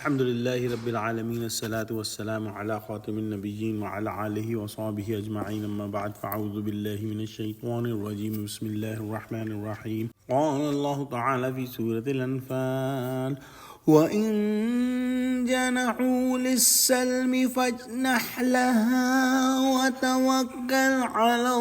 Alhamdulillahi Rabbil Alameen, as-salatu was-salamu ala khatimin nabiyyin wa ala alihi wa sahbihi ajma'in, amma ba'd, fa'udhu billahi minash shaytanir rajim, bismillahir rahmanir rahim. Qala Allah ta'ala fi Surah Al-Anfal, wa in janahu lis-salmi fajnah laha wa tawakkal ala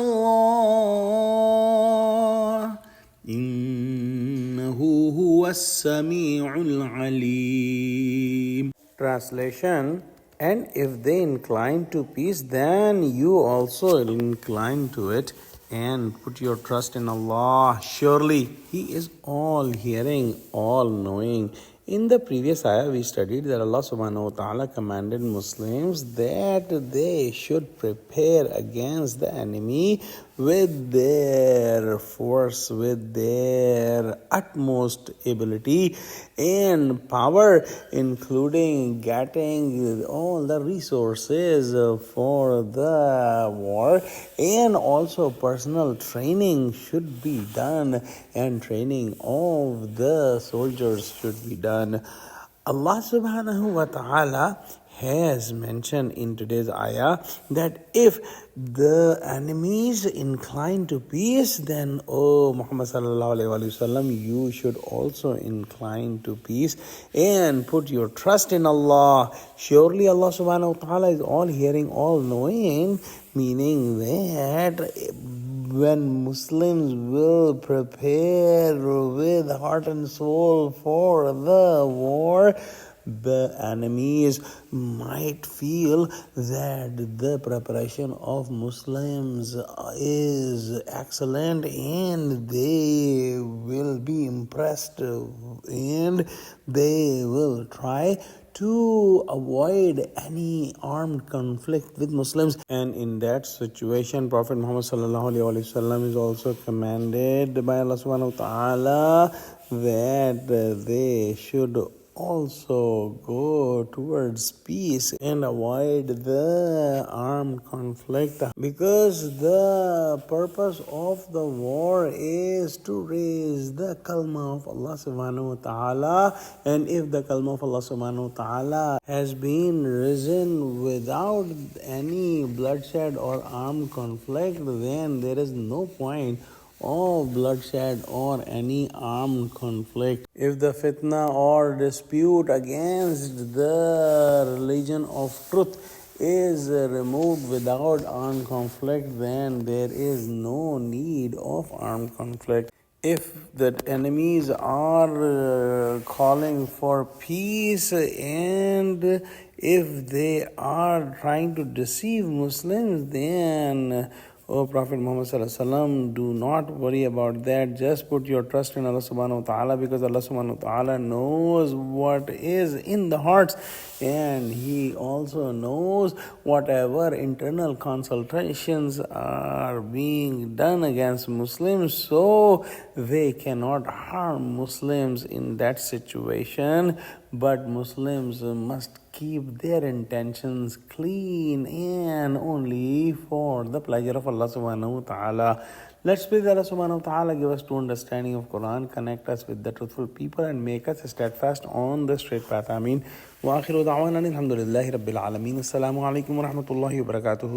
Allah, innahu huwas sami'ul alim. Translation: and if they incline to peace, then you also incline to it, and put your trust in Allah. Surely He is all hearing, all knowing. In the previous ayah, we studied that Allah subhanahu wa ta'ala commanded Muslims that they should prepare against the enemy with their force, with their utmost ability and power, including getting all the resources for the war, and also personal training should be done, and training of the soldiers should be done. Allah subhanahu wa ta'ala has mentioned in today's ayah that if the enemies incline to peace, then, O Muhammad sallallahu alaihi wasallam, you should also incline to peace and put your trust in Allah. Surely Allah subhanahu wa ta'ala is all hearing, all knowing, meaning that when Muslims will prepare with heart and soul for the war, the enemies might feel that the preparation of Muslims is excellent, and they will be impressed, and they will try to avoid any armed conflict with Muslims. And in that situation, Prophet Muhammad sallallahu alaihi wasallam is also commanded by Allah subhanahu wa ta'ala that they should also go towards peace and avoid the armed conflict, because the purpose of the war is to raise the kalma of Allah subhanahu wa ta'ala. And if the kalma of Allah subhanahu wa ta'ala has been risen without any bloodshed or armed conflict, then there is no point of bloodshed or any armed conflict. If the fitna or dispute against the religion of truth is removed without armed conflict, then there is no need of armed conflict. If the enemies are calling for peace, and if they are trying to deceive Muslims, then, O Prophet Muhammad sallallahu alaihi wasallam, do not worry about that. Just put your trust in Allah subhanahu wa ta'ala, because Allah subhanahu wa ta'ala knows what is in the hearts, and He also knows whatever internal consultations are being done against Muslims, so they cannot harm Muslims in that situation. But Muslims must keep their intentions clean and only for the pleasure of Allah subhanahu wa ta'ala. Let's pray that Allah subhanahu wa ta'ala give us true understanding of Quran, connect us with the truthful people, and make us steadfast on the straight path. Ameen. Wa akhiru da'wana alhamdulillahi rabbil alameen. Assalamu alaikum wa rahmatullahi wa barakatuhu.